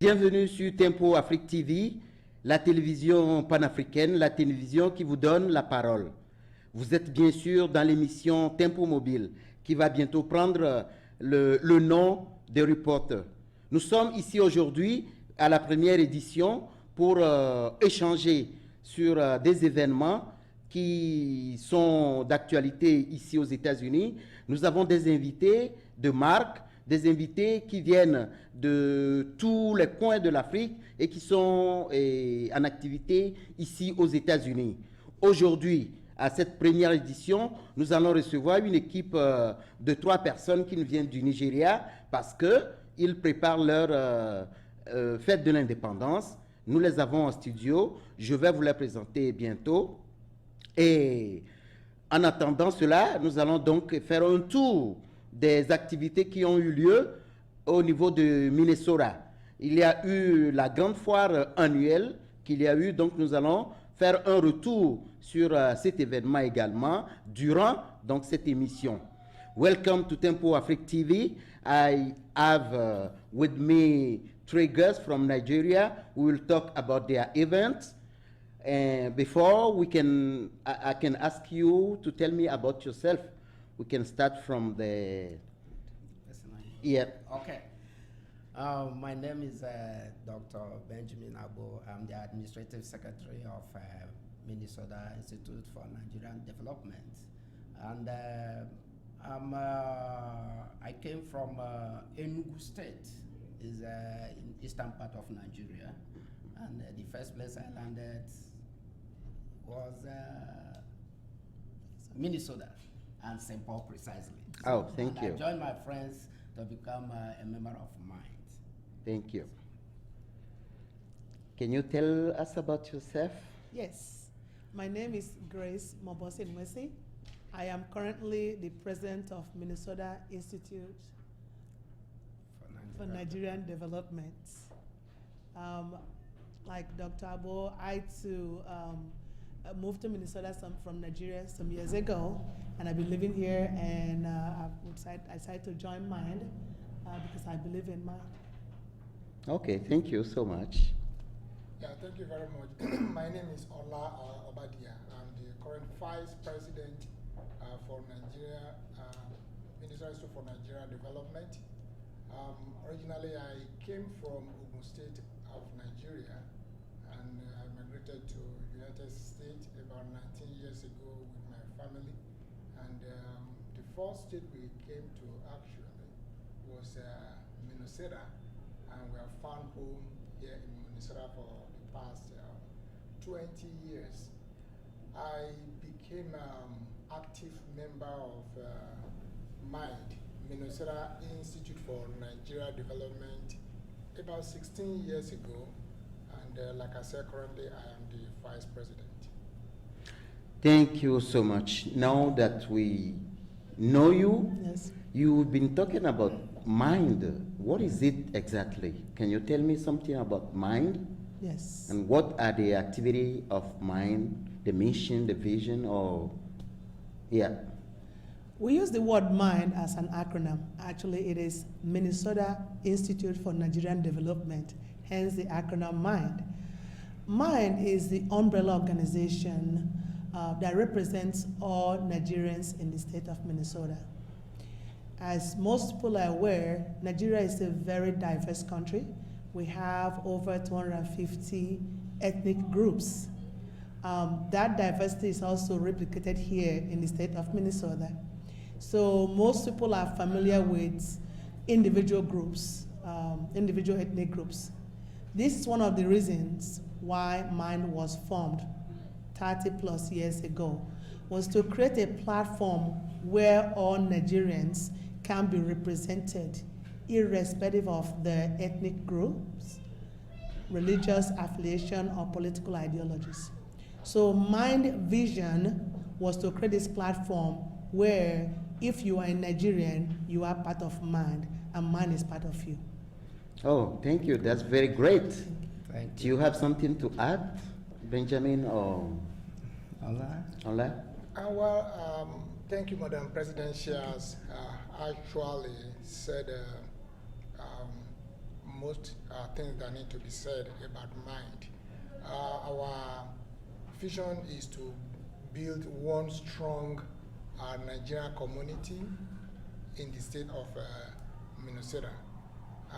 Bienvenue sur Tempo Afrique TV, la télévision panafricaine, la télévision qui vous donne la parole. Vous êtes bien sûr dans l'émission Tempo Mobile, qui va bientôt prendre le nom des reporters. Nous sommes ici aujourd'hui à la première édition pour échanger sur des événements qui sont d'actualité ici aux États-Unis. Nous avons des invités de marque, des invités qui viennent de tous les coins de l'Afrique et qui sont en activité ici aux États-Unis. Aujourd'hui, à cette première édition, nous allons recevoir une équipe de 3 personnes qui nous viennent du Nigeria parce qu'ils préparent leur fête de l'indépendance. Nous les avons en studio. Je vais vous les présenter bientôt. Et en attendant cela, nous allons donc faire un tour des activités qui ont eu lieu au niveau de Minnesota. Il y a eu la grande foire annuelle qu'il y a eu, donc nous allons faire un retour sur cet événement également durant donc cette émission. Welcome to Tempo Afrique TV. I have with me 3 guests from Nigeria who will talk about their events. And before we can, I can ask you to tell me about yourself. We can start from the. Yeah. Okay. My name is Dr. Benjamin Abo. I'm the Administrative Secretary of Minnesota Institute for Nigerian Development. And I came from Enugu State, is in eastern part of Nigeria. And the first place I landed was Minnesota and St. Paul precisely. Oh, thank you. I joined my friends to become a member of MIND. Thank you. Can you tell us about yourself? Yes. My name is Grace Mobose Nwesi. I am currently the president of Minnesota Institute for Nigerian Development. Like Dr. Abo, I too moved to Minnesota from Nigeria some years ago, and I've been living here, and I decided to join MIND because I believe in MIND. Okay, thank you so much. Yeah, thank you very much. My name is Ola Obadia. I'm the current Vice President for Nigeria, Minnesota Institute for Nigeria Development. Originally, I came from Ogun State of Nigeria, and I migrated to United States about 19 years ago with my family. And the first state we came to actually was Minnesota, and we have found home here in Minnesota for the past 20 years. I became active member of MIND, Minnesota Institute for Nigeria Development, about 16 years ago, and like I said, currently I am the Vice President. Thank you so much. Now that we know you, Yes. you've been talking about MIND. What is it exactly? Can you tell me something about MIND? Yes. And what are the activity of MIND, the mission, the vision, or, yeah. We use the word MIND as an acronym. Actually, it is Minnesota Institute for Nigerian Development, hence the acronym MIND. MIND is the umbrella organization that represents all Nigerians in the state of Minnesota. As most people are aware, Nigeria is a very diverse country. We have over 250 ethnic groups. That diversity is also replicated here in the state of Minnesota. So most people are familiar with individual groups, individual ethnic groups. This is one of the reasons why MIND was formed 30 plus years ago, was to create a platform where all Nigerians can be represented irrespective of their ethnic groups, religious affiliation, or political ideologies. So MIND vision was to create this platform where if you are a Nigerian, you are part of MIND, and MIND is part of you. Oh, thank you. That's very great. Thank you. Do you have something to add, Benjamin or Ola? Ola? Well, thank you, Madam President. She has actually said most things that need to be said about Mind. Our vision is to build one strong Nigerian community in the state of Minnesota.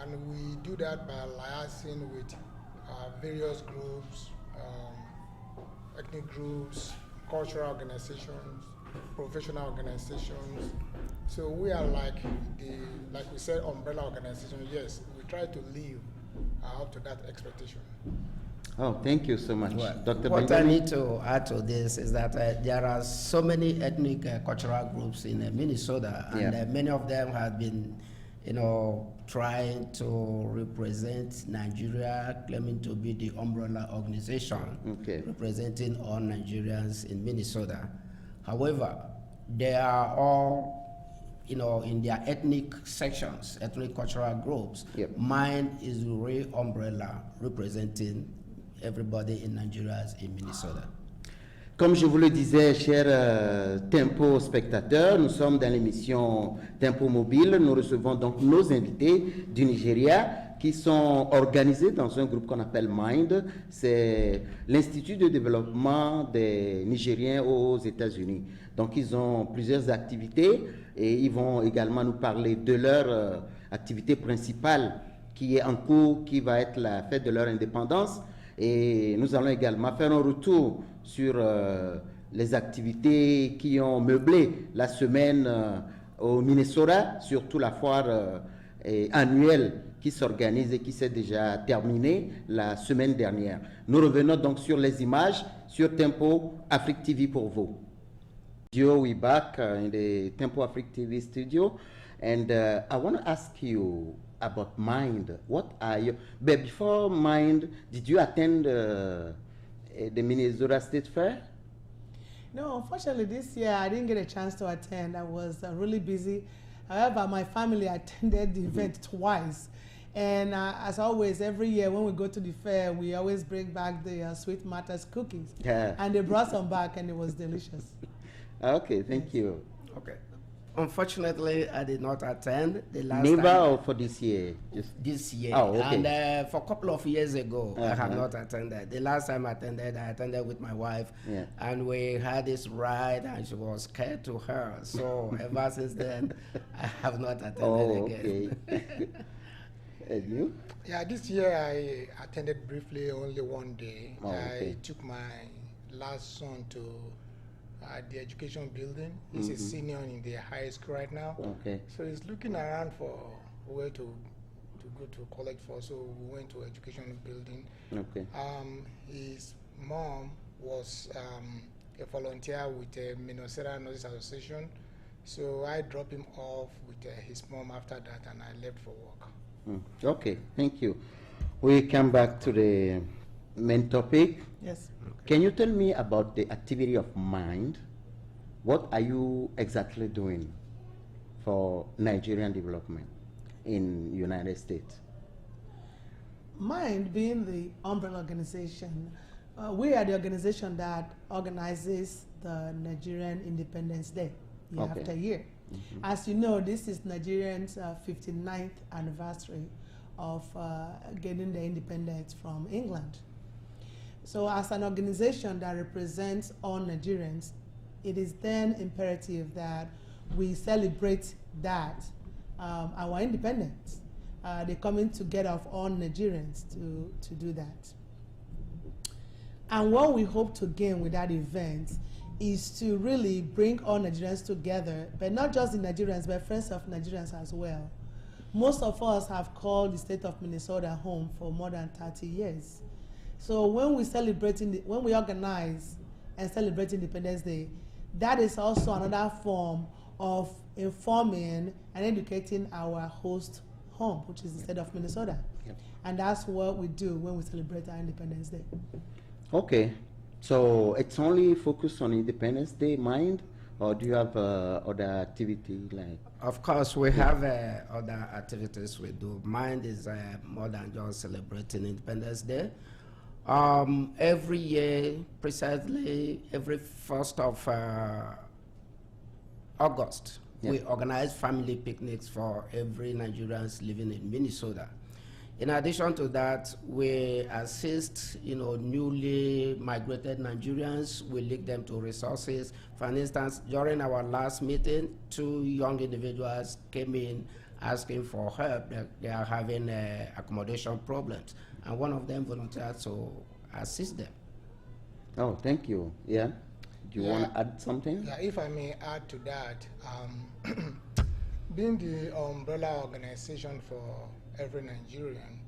And we do that by liaising with various groups, ethnic groups, cultural organizations, professional organizations. So we are like we said, umbrella organization. Yes, we try to live up to that expectation. Oh, thank you so much, Well, Dr. what Benjamin. I need to add to this is that there are so many ethnic cultural groups in Minnesota, and many of them have been, trying to represent Nigeria, claiming to be the umbrella organization representing all Nigerians in Minnesota. However, they are all, in their ethnic sections, ethnic cultural groups. Mine is the real umbrella representing everybody in Nigeria in Minnesota. Comme je vous le disais, chers Tempo spectateurs, nous sommes dans l'émission Tempo Mobile. Nous recevons donc nos invités du Nigeria qui sont organisés dans un groupe qu'on appelle MIND. C'est l'Institut de développement des Nigériens aux États-Unis. Donc, ils ont plusieurs activités et ils vont également nous parler de leur activité principale qui est en cours, qui va être la fête de leur indépendance. Et nous allons également faire un retour sur les activités qui ont meublé la semaine au Minnesota, surtout la foire annuelle qui s'organise et qui s'est déjà terminée la semaine dernière. Nous revenons donc sur les images sur Tempo Afrique TV pour vous. We're back in the Tempo Afrique TV studio, and I want to ask you about Mind. What are you? But before Mind, did you attend the Minnesota State Fair? No, unfortunately, this year I didn't get a chance to attend. I was really busy. However, my family attended the event twice. And as always, every year when we go to the fair, we always bring back the Sweet Matters cookies. Yeah. And they brought some back, and it was delicious. Okay, thank you. Okay. Unfortunately, I did not attend the last Never time. or for this year? Just This year. Oh, okay. And for a couple of years ago, I have not attended. The last time I attended with my wife. Yeah. And we had this ride, and she was scared to her. So ever since then, I have not attended again. Okay. And you? Yeah, this year I attended briefly, only one day. Oh, okay. I took my last son to the education building. He's a senior in the high school right now. Okay. So he's looking around for where to go to college for. So we went to education building. Okay. His mom was a volunteer with the Minnesota Nurses Association. So I dropped him off with his mom after that, and I left for work. Okay, thank you. We come back to the main topic. Yes. Can you tell me about the activity of Mind? What are you exactly doing for Nigerian development in United States? Mind being the umbrella organization, we are the organization that organizes the Nigerian Independence Day year after year. As you know, this is Nigerians' 59th anniversary of getting their independence from England. So as an organization that represents all Nigerians, it is then imperative that we celebrate that, our independence, the coming together of all Nigerians to do that. And what we hope to gain with that event is to really bring all Nigerians together, but not just the Nigerians, but friends of Nigerians as well. Most of us have called the state of Minnesota home for more than 30 years. So when we organize and celebrate Independence Day, that is also another form of informing and educating our host home, which is the state of Minnesota. Yep. And that's what we do when we celebrate our Independence Day. Okay, so it's only focused on Independence Day, Mind, or do you have other activity like? Of course, we have other activities we do. Mind is more than just celebrating Independence Day. Every year, precisely every 1st of August, we organize family picnics for every Nigerians living in Minnesota. In addition to that, we assist, newly migrated Nigerians. We link them to resources. For instance, during our last meeting, 2 young individuals came in asking for help. They are having accommodation problems, and one of them volunteered to assist them. Oh, thank you. Yeah. Do you want to add something? Yeah, if I may add to that, being the umbrella organization for every Nigerian,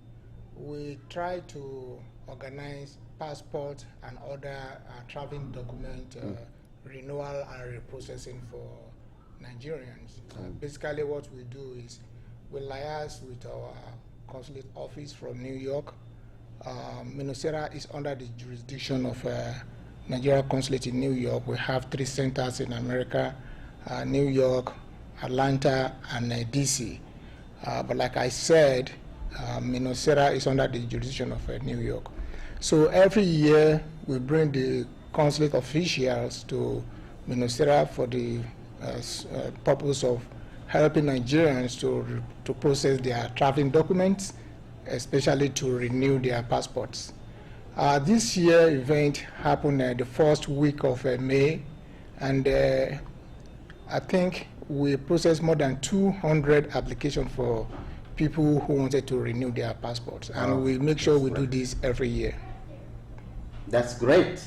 we try to organize passport and other traveling document renewal and reprocessing for Nigerians. Basically what we do is we liaise with our consulate office from New York. Minnesota is under the jurisdiction of Nigeria Consulate in New York. We have 3 centers in America, New York, Atlanta, and DC. But like I said, Minnesota is under the jurisdiction of New York. So every year we bring the consulate officials to Minnesota for the purpose of helping Nigerians to process their traveling documents, especially to renew their passports. This year event happened the first week of May, and I think we processed more than 200 applications for people who wanted to renew their passports, and we make sure we do this every year. That's great.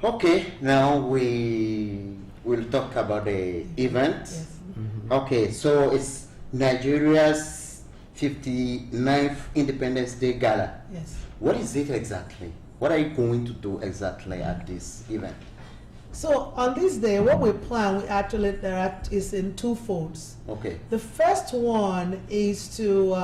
Okay, now we will talk about the event. Yes. Okay, so it's Nigeria's 59th Independence Day Gala. Yes. What is it exactly? What are you going to do exactly at this event? So on this day, what we plan, we actually is in 2 folds. Okay. The first one is to,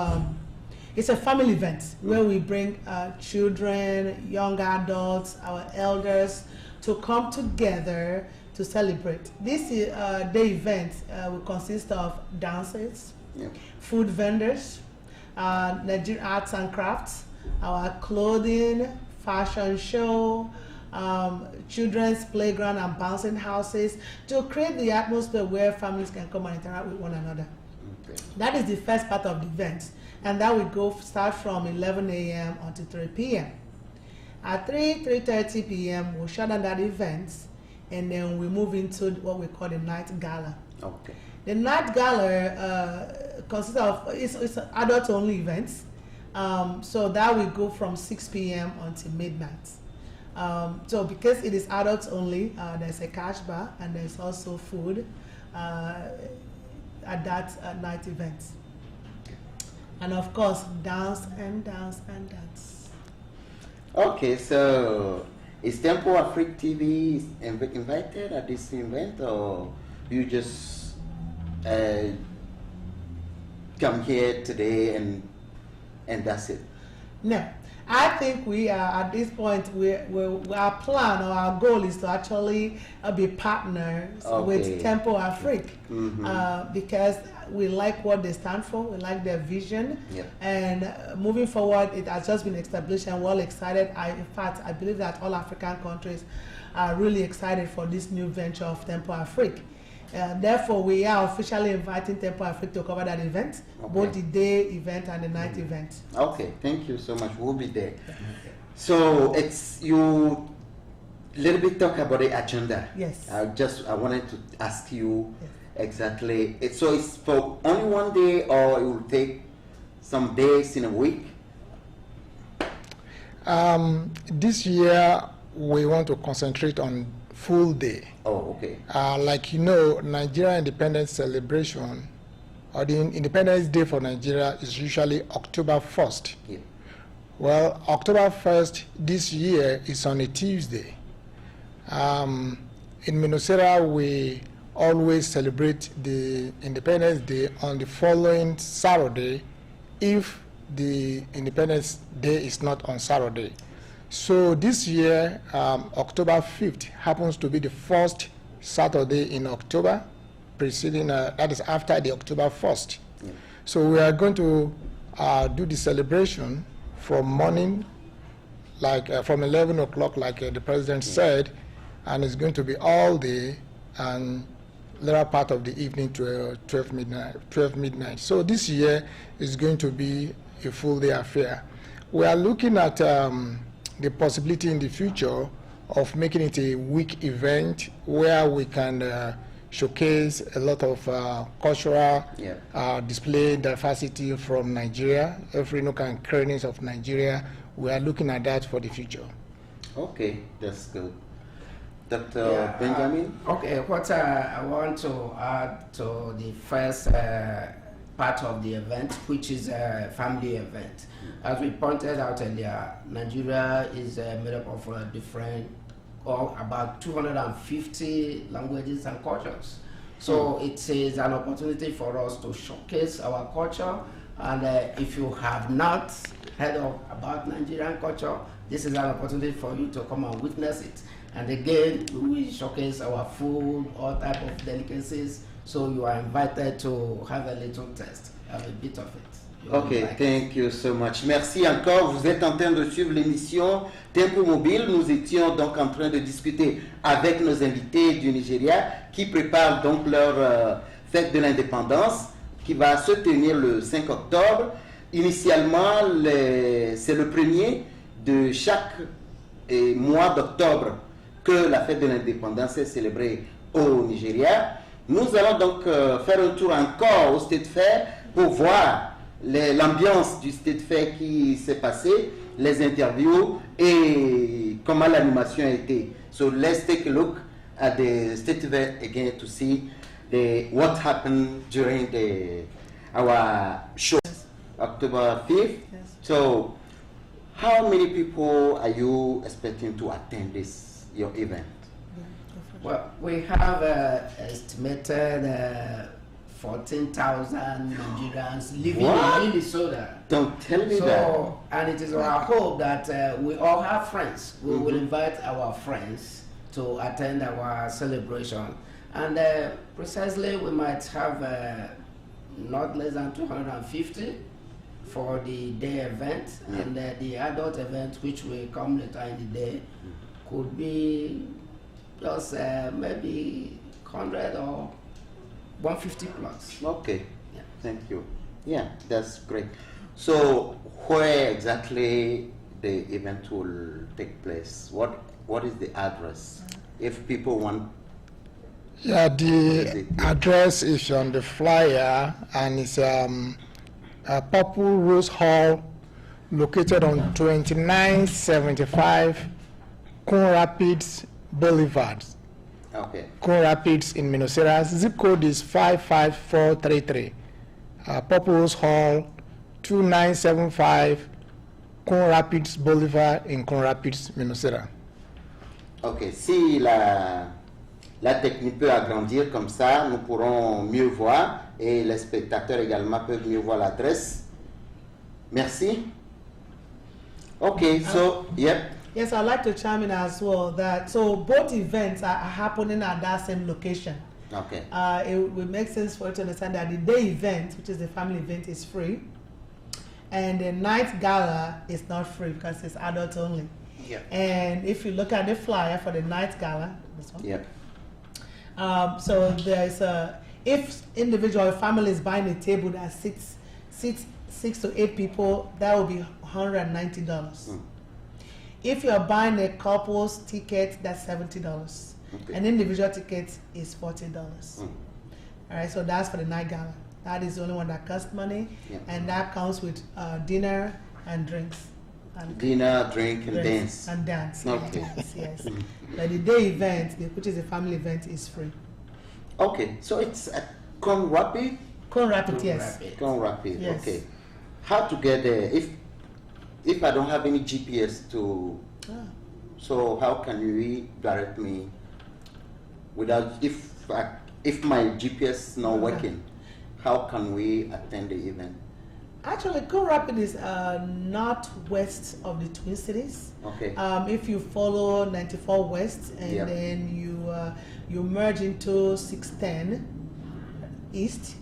it's a family event where we bring children, young adults, our elders to come together to celebrate. This day event will consist of dances, food vendors, Nigerian arts and crafts, our clothing, fashion show, children's playground and bouncing houses, to create the atmosphere where families can come and interact with one another. Okay. That is the first part of the event, and that will start from 11 a.m. until 3 p.m. At 3:30 p.m. we'll shut down that event, and then we move into what we call the night gala. Okay. The night gala consists of, it's an adult only event, so that will go from 6 p.m. until midnight. So because it is adults only, there's a cash bar and there's also food at that night event. And of course, dance and dance and dance. Okay, so is Tempo Afrique TV invited at this event, or you just come here today and that's it? No. I think we are at this point. Our plan or our goal is to actually be partners with Tempo Afrique, because we like what they stand for. We like their vision, and moving forward, it has just been established, and we're all excited. In fact, I believe that all African countries are really excited for this new venture of Tempo Afrique. Therefore, we are officially inviting Tempo Afrique to cover that event, both the day event and the night event. Okay, thank you so much. We'll be there. So it's you. Little bit talk about the agenda. Yes. I wanted to ask you exactly. So it's for only one day, or it will take some days in a week? This year we want to concentrate on full day. Oh, okay. Like you know, Nigerian Independence celebration, or the Independence Day for Nigeria, is usually October 1st. Yeah. Well, October 1st this year is on a Tuesday. In Minnesota, we always celebrate the Independence Day on the following Saturday if the Independence Day is not on Saturday. So this year, October 5th happens to be the first Saturday in October, preceding, that is after the October 1st. Yeah. So we are going to do the celebration from morning, like from 11 o'clock, like the president said, and it's going to be all day and later part of the evening to 12 midnight. So this year is going to be a full-day affair. We are looking at the possibility in the future of making it a week event where we can showcase a lot of cultural display diversity from Nigeria, every nook and crannies of Nigeria. We are looking at that for the future. Okay, that's good. Dr. Benjamin? Okay, what I want to add to the first part of the event, which is a family event. As we pointed out earlier, Nigeria is made up of about 250 languages and cultures. So it is an opportunity for us to showcase our culture. And if you have not heard about Nigerian culture, this is an opportunity for you to come and witness it. And again, we showcase our food, all type of delicacies. So you are invited to have a little taste, have a bit of it. Ok, thank you so much. Merci encore. Vous êtes en train de suivre l'émission Tempo Mobile. Nous étions donc en train de discuter avec nos invités du Nigeria qui préparent donc leur fête de l'indépendance qui va se tenir le 5 octobre. Initialement, c'est le premier de chaque mois d'octobre que la fête de l'indépendance est célébrée au Nigeria. Nous allons donc faire un tour encore au State Fair pour voir l'ambiance du State Fair qui s'est passé, les interviews et comment l'animation a été. So let's take a look at the State Fair again to see what happened during our show, October 5th. Yes. So how many people are you expecting to attend your event? Well, we have estimated 14,000 Nigerians living in Minnesota. Don't tell me that. And it is our hope that we all have friends. We will invite our friends to attend our celebration. And precisely, we might have not less than 250 for the day event. And the adult event, which will come later in the day, could be just maybe 100 or 150 plus. Okay, thank you. Yeah, that's great. So where exactly the event will take place? What is the address? If people want... Yeah, the address is on the flyer, and it's Purple Rose Hall, located on 2975 Coon Rapids Boulevard. Okay. Coon Rapids in Minnesota. Zip code is 55433. Purple Rose Hall, 2975 Coon Rapids Boulevard in Coon Rapids, Minnesota. Ok, si la technique peut agrandir comme ça, nous pourrons mieux voir et les spectateurs également peuvent mieux voir l'adresse. Merci. Okay, so, yep. Yes, I'd like to chime in as well that so both events are happening at that same location. Okay. It will make sense for you to understand that the day event, which is the family event, is free, and the night gala is not free because it's adult only. Yeah. And if you look at the flyer for the night gala, this one. Yeah. So there's if individual family is buying a table that sits 6 to 8 people, that will be $190. If you are buying a couple's ticket, that's $70. Okay. An individual ticket is $40. All right, so that's for the night gala. That is the only one that costs money, and that comes with dinner and drinks. And dinner, drink, and dance. And dance. Okay. Yes. But the day event, which is a family event, is free. Okay, so it's at Coon Rapids? Coon Rapids, yes. Coon Rapids, Yes. okay. How to get there? If I don't have any GPS to, so how can you direct me without, if my GPS is not working, how can we attend the event? Actually, Coon Rapids is northwest of the Twin Cities. Okay. If you follow 94 West and then you merge into 610 East,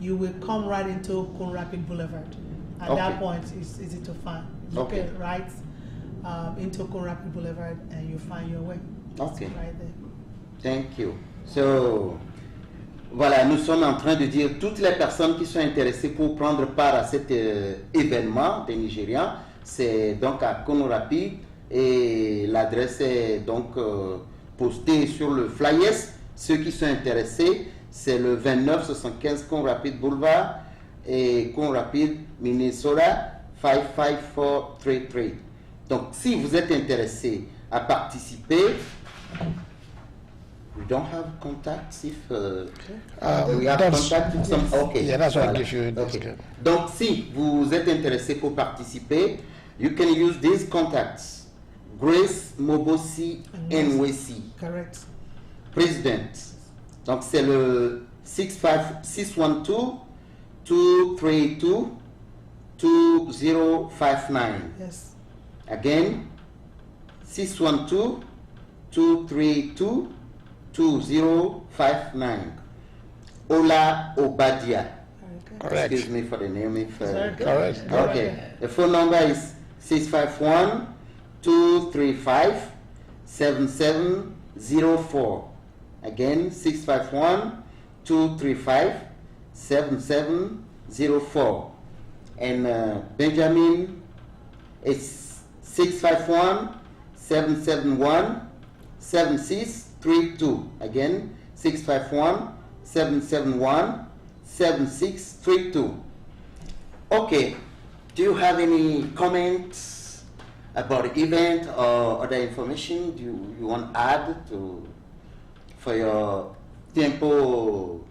you will come right into Coon Rapids Boulevard. At that point, it's easy to find. You can right into Coon Rapids Boulevard and you find your way. Okay. Right there. Thank you. So, voilà, nous sommes en train de dire toutes les personnes qui sont intéressées pour prendre part à cet événement des Nigérians, c'est donc à Kono Rapide et l'adresse est donc postée sur le flyers. Ceux qui sont intéressés, c'est le 2975 Kono Rapide Boulevard et Kono Rapide, Minnesota 55433. Donc, si vous êtes intéressé à participer, we don't have contacts if we have contact with some. Okay. Yeah, that's what I Voilà. give you. That's Okay. good. Donc, si vous êtes intéressé pour participer, you can use these contacts. Grace Mobosi Nwesi, Correct. President. Donc, c'est le 612-232-2059. Yes. Again, 612-232-2059. Ola Obadia. Okay. Correct. Excuse me for the name. If, Very good. Correct. okay. The phone number is 651-235-7704. Again, 651-235-7704. And Benjamin is 651-771-7632. Again, 651-771-7632. Okay. Do you have any comments about the event or other information you want to add for your Tempo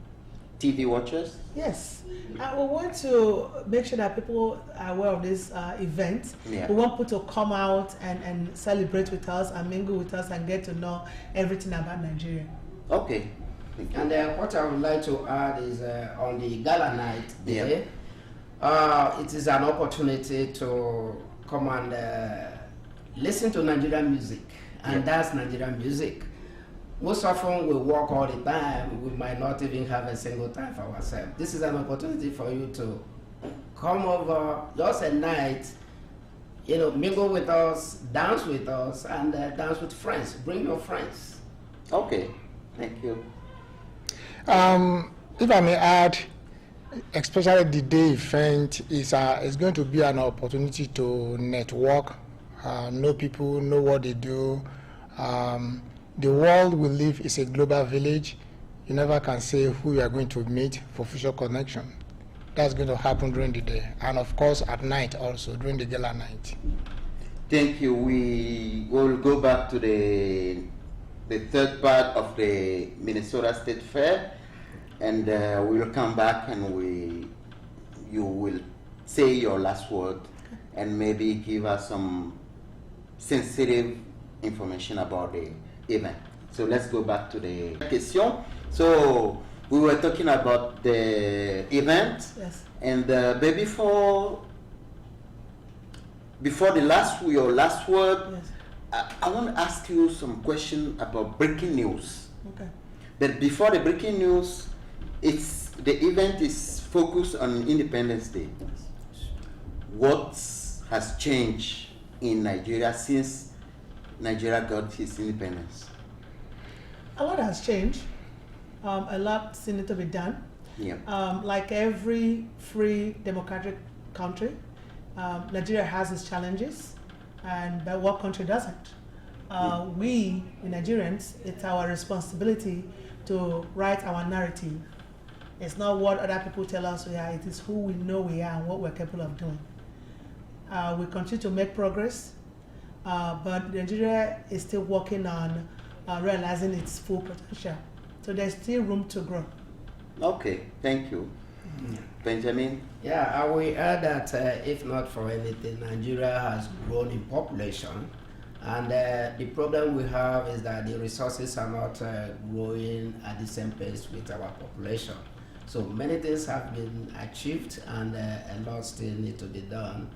TV watchers? Yes. We want to make sure that people are aware of this event. Yeah. We want people to come out and celebrate with us and mingle with us and get to know everything about Nigeria. Okay. Thank you. And what I would like to add is on the gala night Yeah. day, it is an opportunity to come and listen to Nigerian music and dance Nigerian music. Most often we work all the time, we might not even have a single time for ourselves. This is an opportunity for you to come over just a night, mingle with us, dance with us, and dance with friends. Bring your friends. Okay. Thank you. If I may add, especially the day event is going to be an opportunity to network, know people, know what they do. The world we live is a global village. You never can say who you are going to meet for future connection. That's going to happen during the day, and of course at night also, during the gala night. Thank you. We will go back to the third part of the Minnesota State Fair, and we will come back and you will say your last word and maybe give us some sensitive information about the event. So let's go back to the question. So we were talking about the event, Yes. and before your last word, Yes. I want to ask you some question about breaking news. Okay. But before the breaking news, the event is focused on Independence Day. What has changed in Nigeria since Nigeria got its independence? A lot has changed. A lot still need to be done. Yeah. Like every free democratic country, Nigeria has its challenges, but what country doesn't? We, the Nigerians, it's our responsibility to write our narrative. It's not what other people tell us we are, it is who we know we are and what we're capable of doing. We continue to make progress, but Nigeria is still working on realizing its full potential. So there's still room to grow. Okay, thank you. Benjamin? Yeah, I will add that if not for anything, Nigeria has grown in population, and the problem we have is that the resources are not growing at the same pace with our population. So many things have been achieved, and a lot still need to be done.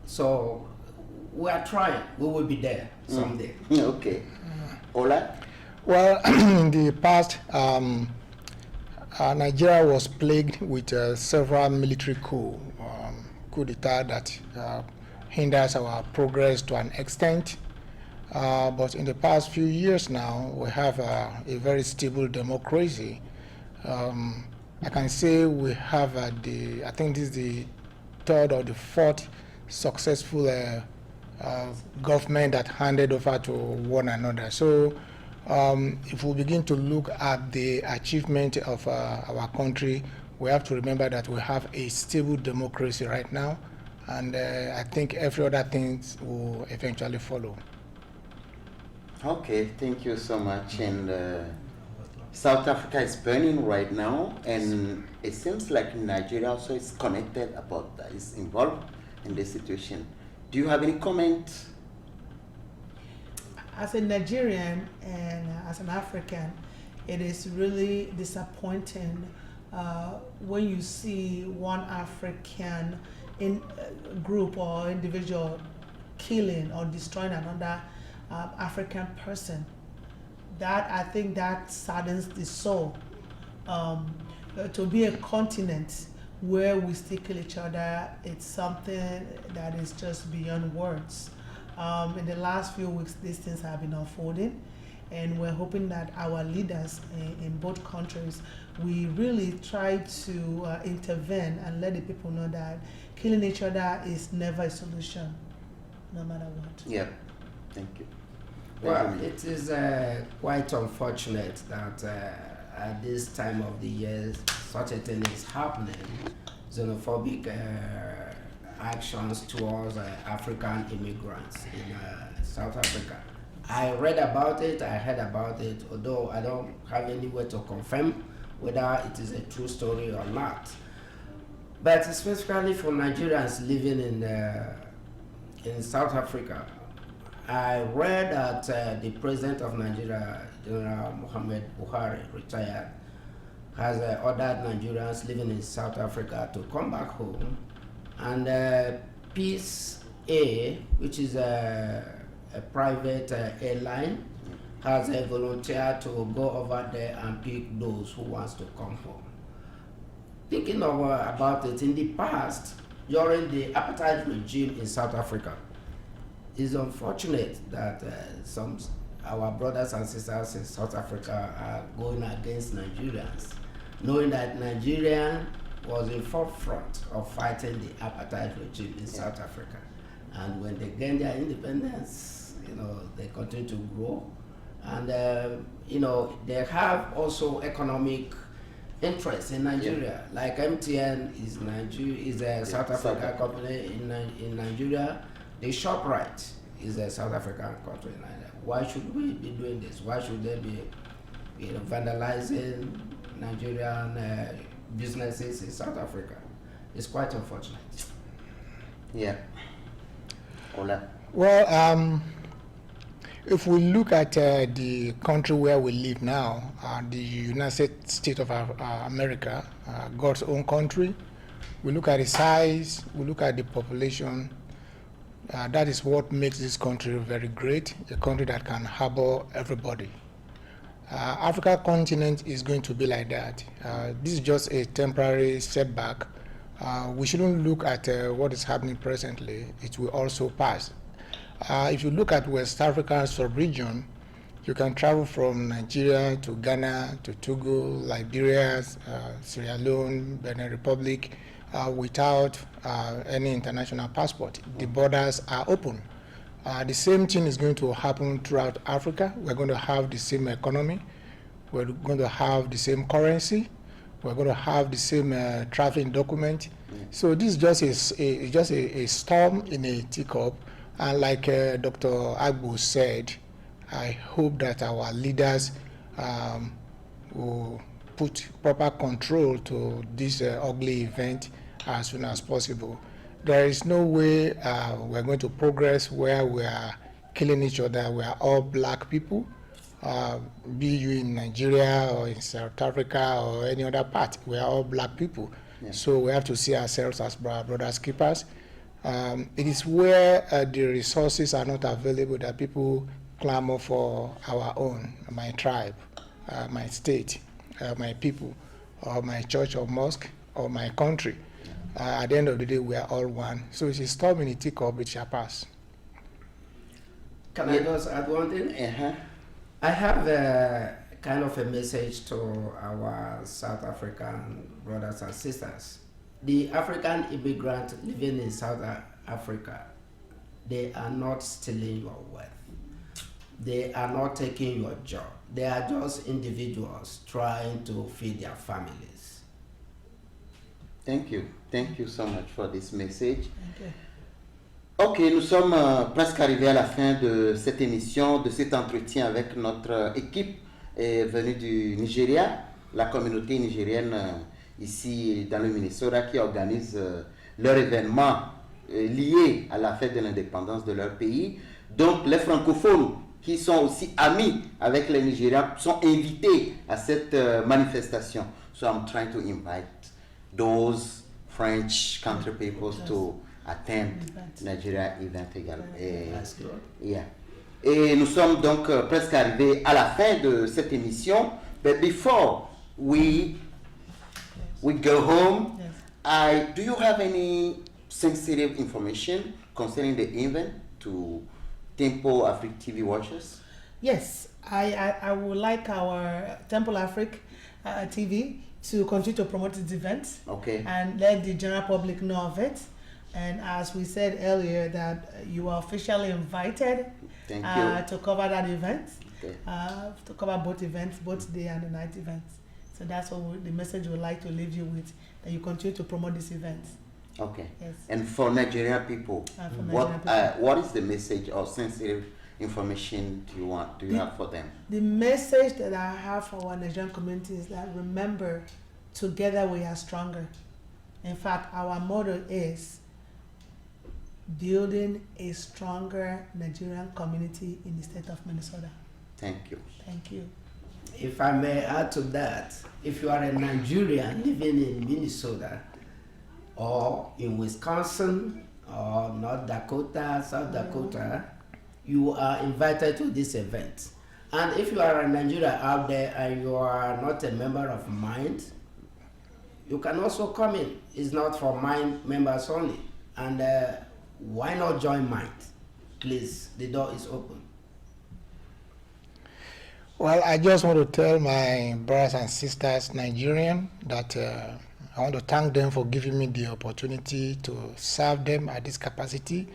So we are trying. We will be there someday. Okay. Ola? Well, in the past, Nigeria was plagued with several military coup d'etat that hinders our progress to an extent. But in the past few years now, we have a very stable democracy. I can say we have I think this is the third or the fourth successful government that handed over to one another. So if we begin to look at the achievement of our country, we have to remember that we have a stable democracy right now, and I think every other thing will eventually follow. Okay, thank you so much. And South Africa is burning right now, and it seems like Nigeria also is connected about that, is involved in this situation. Do you have any comment? As a Nigerian and as an African, it is really disappointing when you see one African group or individual killing or destroying another African person. That, I think, that saddens the soul. To be a continent where we still kill each other, it's something that is just beyond words. In the last few weeks, these things have been unfolding, and we're hoping that our leaders in both countries, we really try to intervene and let the people know that killing each other is never a solution, no matter what. Yeah, thank you. Well, it is quite unfortunate that at this time of the year, such a thing is happening. Xenophobic actions towards African immigrants in South Africa. I read about it, I heard about it, although I don't have any way to confirm whether it is a true story or not. But specifically for Nigerians living in South Africa, I read that the president of Nigeria, General Muhammad Buhari, retired, has ordered Nigerians living in South Africa to come back home, and Peace A, which is a private airline, has volunteered to go over there and pick those who wants to come home. Thinking about it, in the past, during the apartheid regime in South Africa, it's unfortunate that our brothers and sisters in South Africa are going against Nigerians, knowing that Nigeria was in forefront of fighting the apartheid regime in South Africa. And when they gained their independence, they continue to grow. And, they have also economic interests in Nigeria. Yeah. Like MTN is a South African company in Nigeria. The ShopRite is a South African country. Why should we be doing this? Why should they be vandalizing Nigerian businesses in South Africa? It's quite unfortunate. Yeah. Ola. Well, if we look at the country where we live now, the United States of America, God's own country, we look at the size, we look at the population. That is what makes this country very great, a country that can harbor everybody. Africa continent is going to be like that. This is just a temporary setback. We shouldn't look at what is happening presently. It will also pass. If you look at West Africa sub-region, you can travel from Nigeria to Ghana, to Togo, Liberia, Sierra Leone, Benin Republic, without any international passport. The borders are open. The same thing is going to happen throughout Africa. We're going to have the same economy. We're going to have the same currency. We're going to have the same traveling document. So this is just a storm in a teacup. And like Dr. Agbo said, I hope that our leaders will put proper control to this ugly event as soon as possible. There is no way we're going to progress where we are killing each other. We are all black people, be you in Nigeria or in South Africa or any other part. We are all black people. Yeah. So we have to see ourselves as brothers keepers. It is where the resources are not available that people clamor for our own, my tribe, my state, my people, or my church or mosque, or my country. At the end of the day, we are all one. So it's a storm in a teacup, it shall pass. Can I just add one thing? I have kind of a message to our South African brothers and sisters. The African immigrant living in South Africa, they are not stealing your wealth. They are not taking your job. They are just individuals trying to feed their families. Thank you. Thank you so much for this message. Okay. Ok, nous sommes presque arrivés à la fin de cette émission, de cet entretien avec notre équipe venue du Nigeria, la communauté nigérienne ici dans le Minnesota qui organise leur événement lié à la fête de l'indépendance de leur pays. Donc les francophones qui sont aussi amis avec les Nigériens sont invités à cette manifestation. So I'm trying to invite those French country peoples to attend Nigeria event également. Yeah. Et nous sommes donc presque arrivés à la fin de cette émission. But before we go home, do you have any sensitive information concerning the event to Tempo Afrique TV watchers? Yes, I would like our Temple Afrique TV to continue to promote this event, Okay. and let the general public know of it. And as we said earlier, that you are officially invited Thank you. to cover that event, Okay. to cover both events, both day and the night events. So that's what the message we'd like to leave you with, that you continue to promote this event. Okay. Yes. And for Nigerian people, For Nigerian people. what is the message or sensitive information do you have for them? The message that I have for our Nigerian community is that, remember, together we are stronger. In fact, our motto is building a stronger Nigerian community in the state of Minnesota. Thank you. Thank you. If I may add to that, if you are a Nigerian living in Minnesota or in Wisconsin or North Dakota, South Dakota, you are invited to this event. And if you are a Nigerian out there and you are not a member of MIND, you can also come in. It's not for MIND members only. And why not join MIND? Please, the door is open. Well, I just want to tell my brothers and sisters, Nigerian, that I want to thank them for giving me the opportunity to serve them at this capacity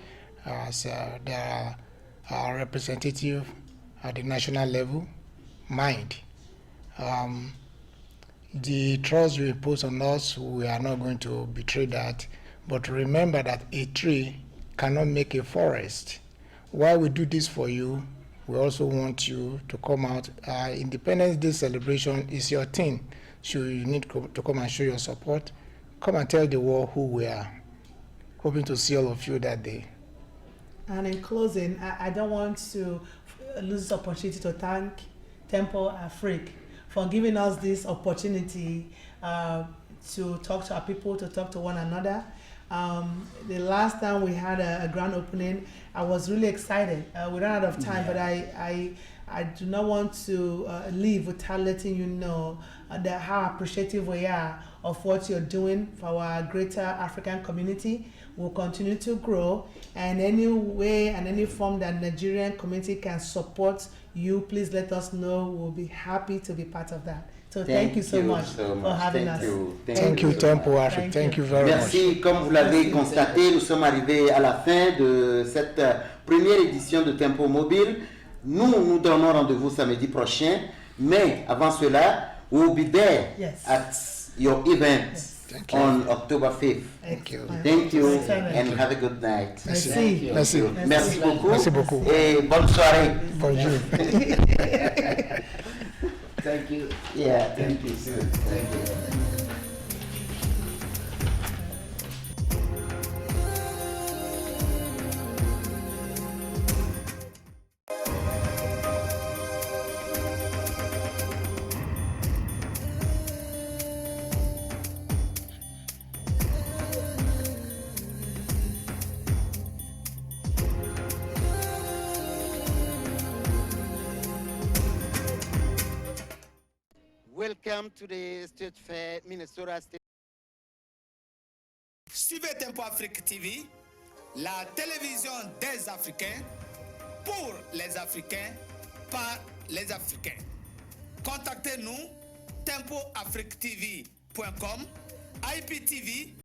as they are our representative at the national level, MIND. The trust you impose on us, we are not going to betray that. But remember that a tree cannot make a forest. While we do this for you, we also want you to come out. Independence Day celebration is your thing. So you need to come and show your support. Come and tell the world who we are. Hoping to see all of you that day. And in closing, I don't want to lose this opportunity to thank Tempo Afrique for giving us this opportunity to talk to our people, to talk to one another. The last time we had a grand opening, I was really excited. We ran out of time, but I do not want to leave without letting you know that how appreciative we are of what you're doing for our greater African community. We'll continue to grow, and any way and any form that Nigerian community can support you, please let us know. We'll be happy to be part of that. So thank you so much for having us. Thank you, Tempo Afrique. Thank you very much. Merci. Comme vous l'avez constaté, nous sommes arrivés à la fin de cette première édition de Tempo Mobile. Nous donnons rendez-vous samedi prochain, mais avant cela, we'll be there at your event on October 5th. Thank you. Thank you and have a good night. Merci. Merci. Merci beaucoup. Merci beaucoup. Et bonne soirée. Bonjour. Thank you. Yeah, thank you. Thank you. Welcome to the State Fair, Minnesota State. Suivez Tempo Afrique TV, la télévision des Africains, pour les Africains, par les Africains. Contactez-nous tempoafrictv.com, IPTV